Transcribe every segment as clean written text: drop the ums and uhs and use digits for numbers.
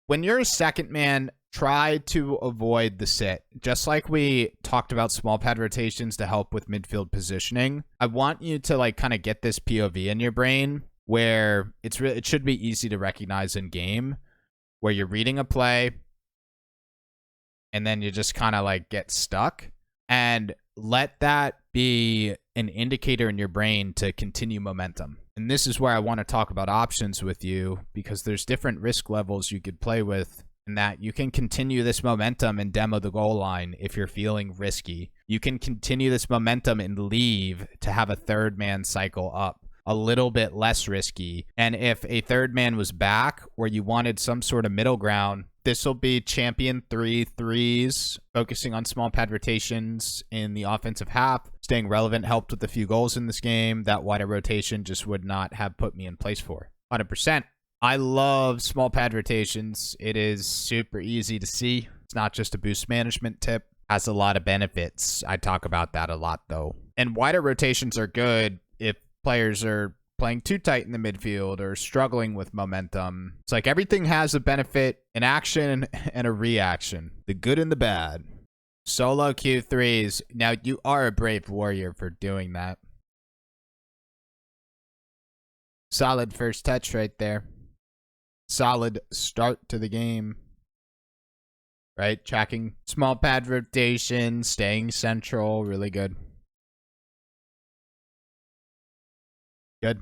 when you're a second man, try to avoid the sit. Just like we talked about small pad rotations to help with midfield positioning, I want you to like kind of get this POV in your brain where it should be easy to recognize in game, where you're reading a play and then you just kind of like get stuck, and let that be an indicator in your brain to continue momentum. And this is where I want to talk about options with you, because there's different risk levels you could play with, and that you can continue this momentum and demo the goal line if you're feeling risky. You can continue this momentum and leave to have a third man cycle up, a little bit less risky. And if a third man was back or you wanted some sort of middle ground, this will be champion 3-3s, focusing on small pad rotations in the offensive half. Staying relevant helped with a few goals in this game. That wider rotation just would not have put me in place for 100%. I love small pad rotations. It is super easy to see. It's not just a boost management tip. Has a lot of benefits. I talk about that a lot though. And wider rotations are good if players are playing too tight in the midfield or struggling with momentum. It's like everything has a benefit, an action, and a reaction. The good and the bad. Solo Q3s. Now, you are a brave warrior for doing that. Solid first touch right there. Solid start to the game. Right? Tracking small pad rotation, staying central. Really good. Good.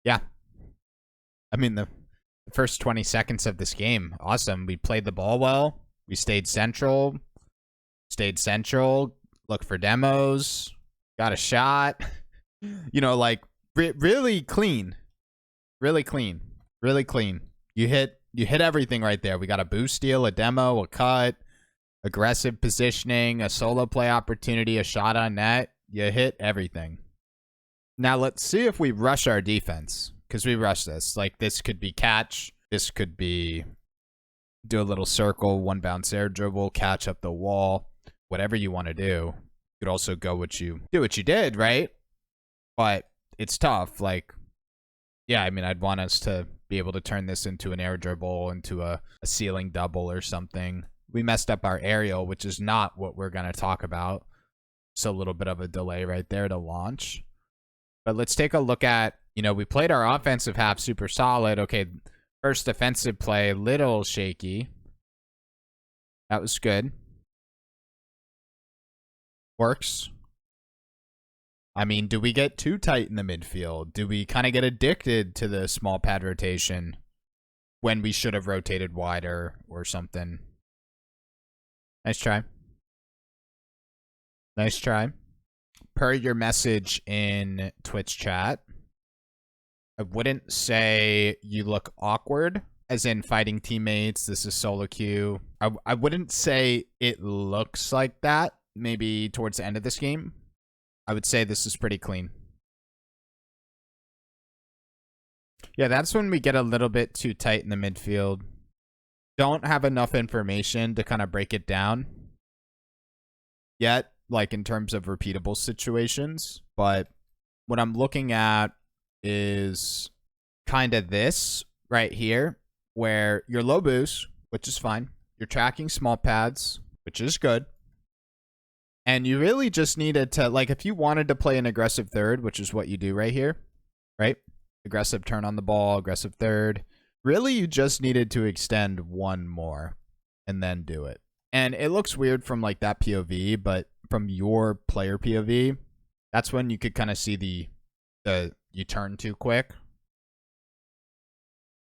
Yeah. I mean, the first 20 seconds of this game, awesome. We played the ball well. We stayed central. Looked for demos. Got a shot. You know, like, really clean. Really clean. Really clean. You hit everything right there. We got a boost steal, a demo, a cut, aggressive positioning, a solo play opportunity, a shot on net. You hit everything. Now let's see if we rush our defense, because we rush this. Like, this could be catch. This could be do a little circle, one bounce air dribble, catch up the wall, whatever you want to do. You could also do what you did, right? But it's tough. Like, yeah, I mean, I'd want us to be able to turn this into an air dribble, into a ceiling double or something. We messed up our aerial, which is not what we're going to talk about. It's a little bit of a delay right there to launch. But let's take a look at, you know, we played our offensive half super solid. Okay, first defensive play, little shaky. That was good. Works. I mean, do we get too tight in the midfield? Do we kind of get addicted to the small pad rotation when we should have rotated wider or something? Nice try. Nice try. Per your message in Twitch chat, I wouldn't say you look awkward, as in fighting teammates. This is solo queue. I wouldn't say it looks like that. Maybe towards the end of this game, I would say this is pretty clean. Yeah, that's when we get a little bit too tight in the midfield. Don't have enough information to kind of break it down yet, like in terms of repeatable situations. But what I'm looking at is kind of this right here, where you're low boost, which is fine. You're tracking small pads, which is good. And you really just needed to, like, if you wanted to play an aggressive third, which is what you do right here, right? Aggressive turn on the ball, aggressive third. Really, you just needed to extend one more and then do it. And it looks weird from, like, that POV, but from your player POV, that's when you could kind of see the you turn too quick.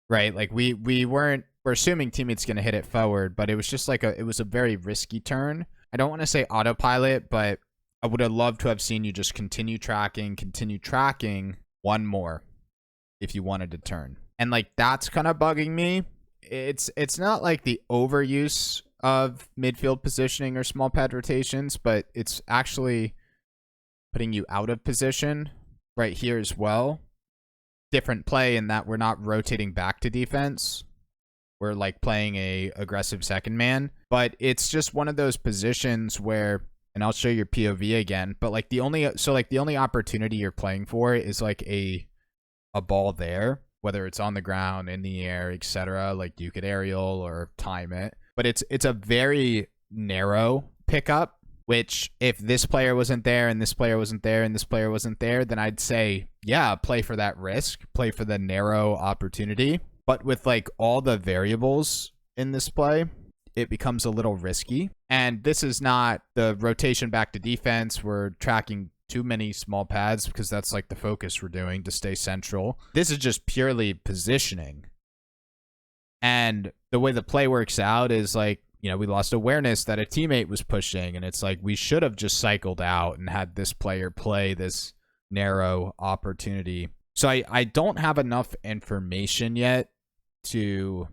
Right? Like, we're assuming teammates going to hit it forward, but it was just like it was a very risky turn. I don't want to say autopilot, but I would have loved to have seen you just continue tracking one more if you wanted to turn. And like, that's kind of bugging me. It's not like the overuse of midfield positioning or small pad rotations, but it's actually putting you out of position right here as well. Different play in that we're not rotating back to defense. We're like playing a aggressive second man, but it's just one of those positions where, and I'll show your POV again, but like the only opportunity you're playing for is like a ball there, whether it's on the ground, in the air, etc. Like you could aerial or time it. But it's a very narrow pickup, which if this player wasn't there and this player wasn't there and this player wasn't there, then I'd say, yeah, play for that risk, play for the narrow opportunity. But with like all the variables in this play, it becomes a little risky. And this is not the rotation back to defense. We're tracking too many small pads because that's like the focus we're doing to stay central. This is just purely positioning. And the way the play works out is like, you know, we lost awareness that a teammate was pushing, and it's like we should have just cycled out and had this player play this narrow opportunity. So I don't have enough information yet to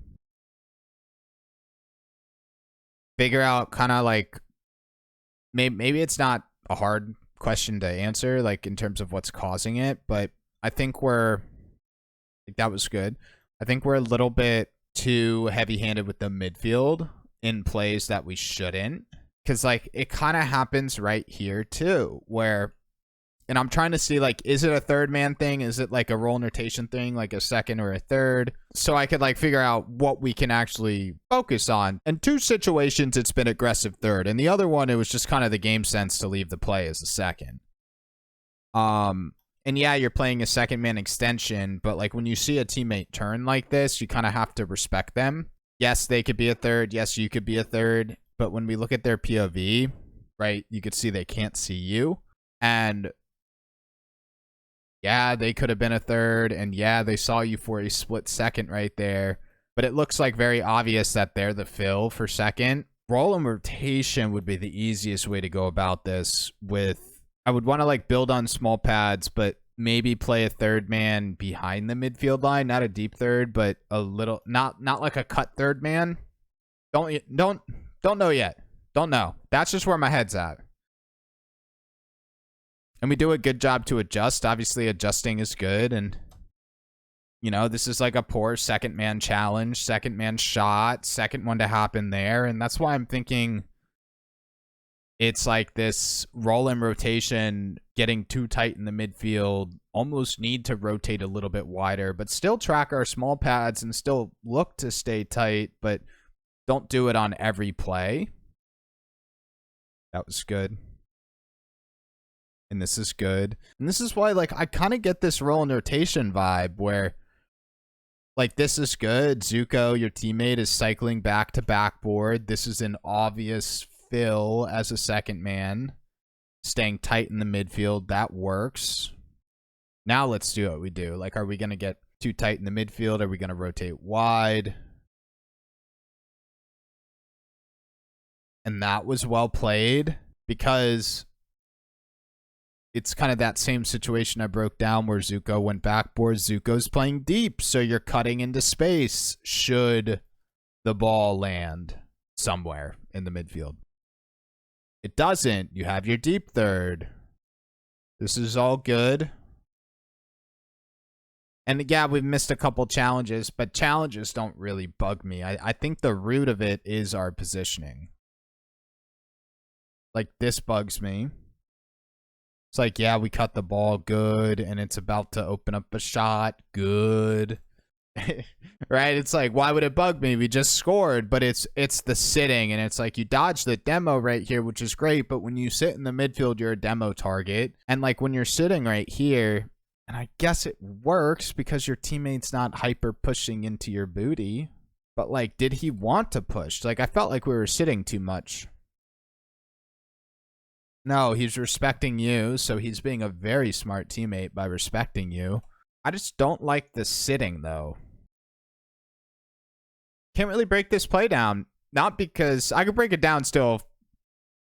figure out kind of like, maybe it's not a hard question to answer, like in terms of what's causing it, but I think that was good. I think we're a little bit too heavy-handed with the midfield in plays that we shouldn't, because like it kind of happens right here too, where, and I'm trying to see like, is it a third man thing? Is it like a roll and rotation thing, like a second or a third? So I could like figure out what we can actually focus on. In two situations, it's been aggressive third, and the other one, it was just kind of the game sense to leave the play as a second. And yeah, you're playing a second man extension, but like when you see a teammate turn like this, you kind of have to respect them. Yes, they could be a third. Yes, you could be a third. But when we look at their POV, right, you could see they can't see you. And yeah, they could have been a third. And yeah, they saw you for a split second right there. But it looks like very obvious that they're the fill for second. Roll and rotation would be the easiest way to go about this. I would want to like build on small pads, but maybe play a third man behind the midfield line, not a deep third, but a little, not like a cut third man. Don't know yet. Don't know. That's just where my head's at. And we do a good job to adjust. Obviously, adjusting is good. And, you know, this is like a poor second man challenge, second man shot, second one to happen there. And that's why I'm thinking it's like this roll and rotation getting too tight in the midfield, almost need to rotate a little bit wider, but still track our small pads and still look to stay tight, but don't do it on every play. That was good. And this is good. And this is why, like, I kind of get this roll and rotation vibe where, like, this is good. Zuko, your teammate, is cycling back to backboard. This is an obvious fill as a second man. Staying tight in the midfield. That works. Now let's do what we do. Like, are we going to get too tight in the midfield? Are we going to rotate wide? And that was well played, because it's kind of that same situation I broke down where Zuko went backboard. Zuko's playing deep, so you're cutting into space should the ball land somewhere in the midfield. It doesn't. You have your deep third. This is all good. And yeah, we've missed a couple challenges, but challenges don't really bug me. I think the root of it is our positioning. Like, this bugs me. It's like, yeah, we cut the ball, good, and it's about to open up a shot, good. Right? It's like, why would it bug me? We just scored, but it's the sitting, and it's like, you dodged the demo right here, which is great, but when you sit in the midfield, you're a demo target. And like when you're sitting right here, and I guess it works because your teammate's not hyper pushing into your booty, but like, did he want to push? Like, I felt like we were sitting too much. No, he's respecting you, so he's being a very smart teammate by respecting you. I just don't like the sitting, though. Can't really break this play down. Not because... I could break it down still,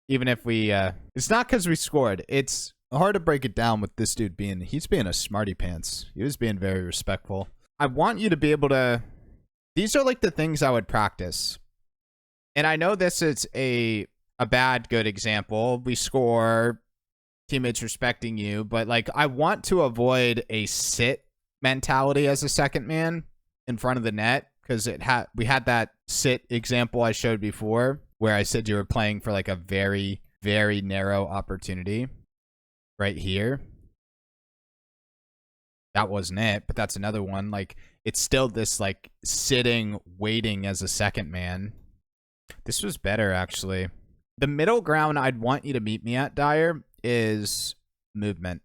even if we... it's not because we scored. It's hard to break it down with this dude being... He's being a smarty pants. He was being very respectful. I want you to be able to... These are like the things I would practice. And I know this is a bad good example. We score, teammates respecting you, but like, I want to avoid a sit mentality as a second man in front of the net, because we had that sit example I showed before where I said you were playing for like a very, very narrow opportunity right here. That wasn't it, but that's another one. Like, it's still this, like, sitting, waiting as a second man. This was better, actually. The middle ground I'd want you to meet me at, Dyer, is movement.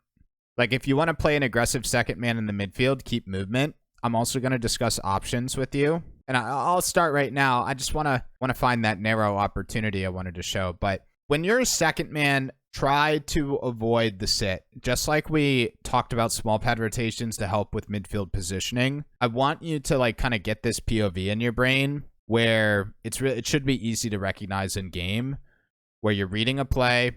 Like, if you want to play an aggressive second man in the midfield, keep movement. I'm also going to discuss options with you. And I'll start right now. I just want to find that narrow opportunity I wanted to show. But when you're a second man, try to avoid the sit. Just like we talked about small pad rotations to help with midfield positioning, I want you to, like, kind of get this POV in your brain where it should be easy to recognize in game, where you're reading a play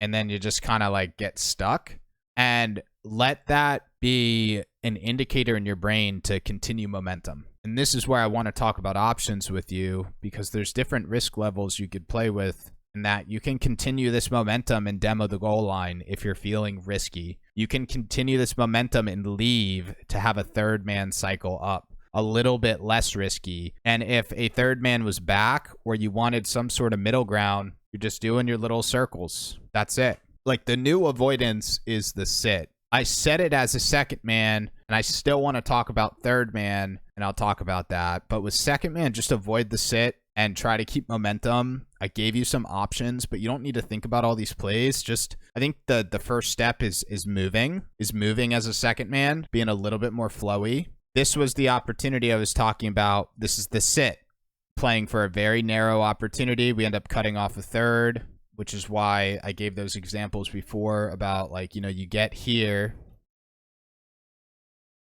and then you just kind of like get stuck, and let that be an indicator in your brain to continue momentum. And this is where I want to talk about options with you, because there's different risk levels you could play with, and that you can continue this momentum and demo the goal line if you're feeling risky. You can continue this momentum and leave to have a third man cycle up, a little bit less risky. And if a third man was back or you wanted some sort of middle ground, you're just doing your little circles. That's it. Like, the new avoidance is the sit. I said it as a second man, and I still want to talk about third man, and I'll talk about that. But with second man, just avoid the sit and try to keep momentum. I gave you some options, but you don't need to think about all these plays. Just, I think the first step is moving as a second man, being a little bit more flowy. This was the opportunity I was talking about. This is the sit, playing for a very narrow opportunity. We end up cutting off a third, which is why I gave those examples before about, like, you know, you get here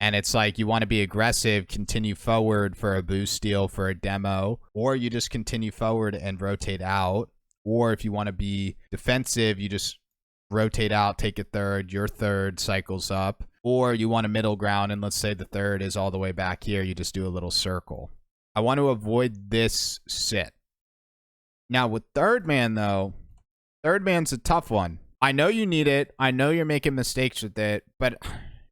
and it's like you want to be aggressive, continue forward for a boost steal for a demo, or you just continue forward and rotate out. Or if you want to be defensive, you just rotate out, take a third, your third cycles up. Or you want a middle ground, and let's say the third is all the way back here, you just do a little circle. I want to avoid this sit. Now with third man, though, third man's a tough one. I know you need it. I know you're making mistakes with it, but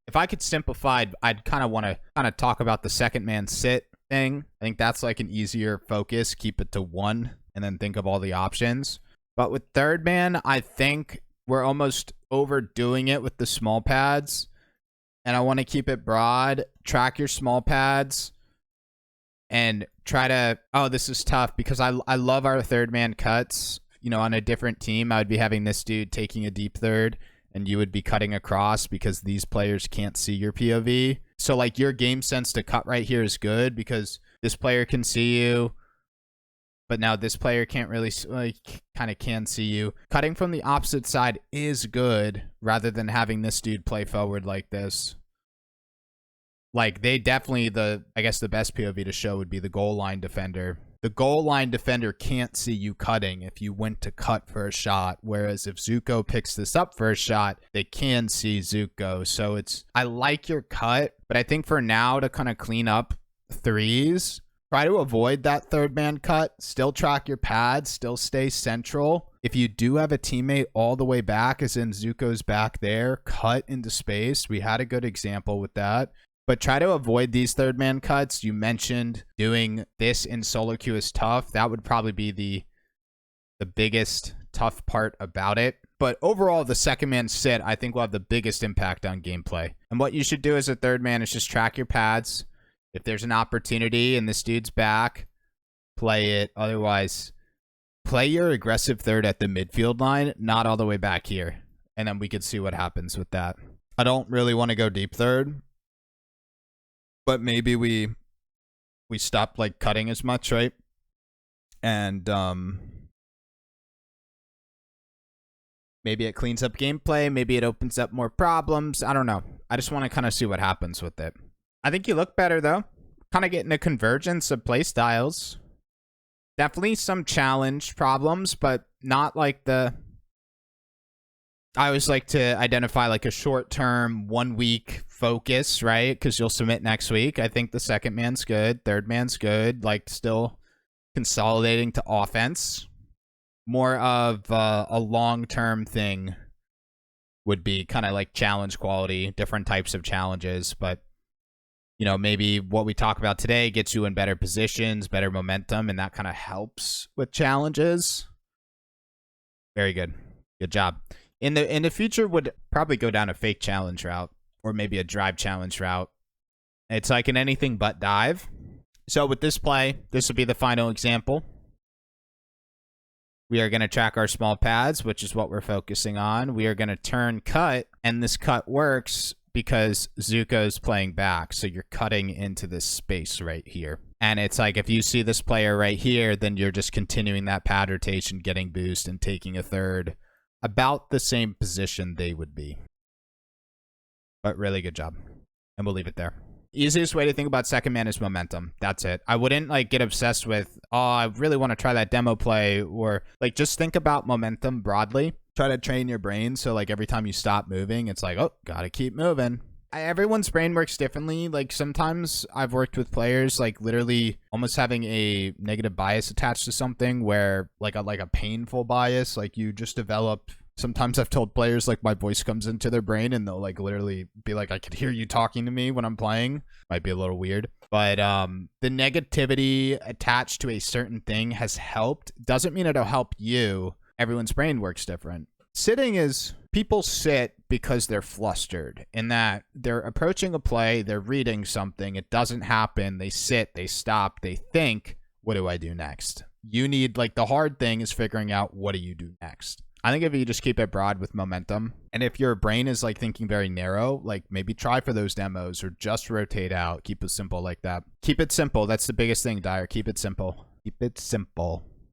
if I could simplify, I'd kind of want to talk about the second man sit thing. I think that's like an easier focus. Keep it to one and then think of all the options. But with third man, I think we're almost overdoing it with the small pads. And I want to keep it broad. Track your small pads and try to... Oh, this is tough because I love our third man cuts. You know, on a different team, I would be having this dude taking a deep third, and you would be cutting across because these players can't see your POV. So, like, your game sense to cut right here is good because this player can see you, but now this player can't really, like, kind of can see you. Cutting from the opposite side is good rather than having this dude play forward like this. Like, they definitely, I guess the best POV to show would be the goal line defender. The goal line defender can't see you cutting if you went to cut for a shot, whereas if Zuko picks this up for a shot, they can see Zuko. So I like your cut, but I think for now to kind of clean up threes, try to avoid that third man cut, still track your pads, still stay central. If you do have a teammate all the way back, as in Zuko's back there, cut into space. We had a good example with that. But try to avoid these third man cuts. You mentioned doing this in solo queue is tough. That would probably be the biggest tough part about it. But overall, the second man sit, I think, will have the biggest impact on gameplay. And what you should do as a third man is just track your pads. If there's an opportunity and this dude's back, play it. Otherwise, play your aggressive third at the midfield line, not all the way back here. And then we could see what happens with that. I don't really want to go deep third. But maybe we stop, like, cutting as much, right? And maybe it cleans up gameplay. Maybe it opens up more problems. I don't know. I just want to kind of see what happens with it. I think you look better, though. Kind of getting a convergence of play styles. Definitely some challenge problems, but not like the... I always like to identify like a short-term, 1 week focus, right? Because you'll submit next week. I think the second man's good. Third man's good. Like, still consolidating to offense. More of a long-term thing would be kind of like challenge quality, different types of challenges. But, you know, maybe what we talk about today gets you in better positions, better momentum, and that kind of helps with challenges. Very good. Good job. In the future, would probably go down a fake challenge route. or maybe a drive challenge route. It's like an anything but dive. So with this play, this would be the final example. We are going to track our small pads, which is what we're focusing on. We are going to turn cut, and this cut works because Zuko's playing back. So you're cutting into this space right here. And it's like if you see this player right here, then you're just continuing that pad rotation, getting boost, and taking a third. About the same position they would be. But really good job. And we'll leave it there. Easiest way to think about second man is momentum. That's it. I wouldn't like get obsessed with, oh, I really want to try that demo play, or like just think about momentum broadly. Try to train your brain so like every time you stop moving, it's like, oh, gotta keep moving. Everyone's brain works differently. Like sometimes I've worked with players like literally almost having a negative bias attached to something, where like a painful bias, like you just develop. Sometimes I've told players like my voice comes into their brain and they'll like literally be like, I could hear you talking to me when I'm playing. Might be a little weird. But the negativity attached to a certain thing has helped. Doesn't mean it'll help you. Everyone's brain works different. Sitting is, people sit because they're flustered in that they're approaching a play, they're reading something, it doesn't happen, they sit, they stop, they think, what do I do next? You need, like, the hard thing is figuring out what do you do next. I think if you just keep it broad with momentum, and if your brain is like thinking very narrow, like maybe try for those demos or just rotate out. Keep it simple like that. Keep it simple. That's the biggest thing, Dyer. Keep it simple. Keep it simple.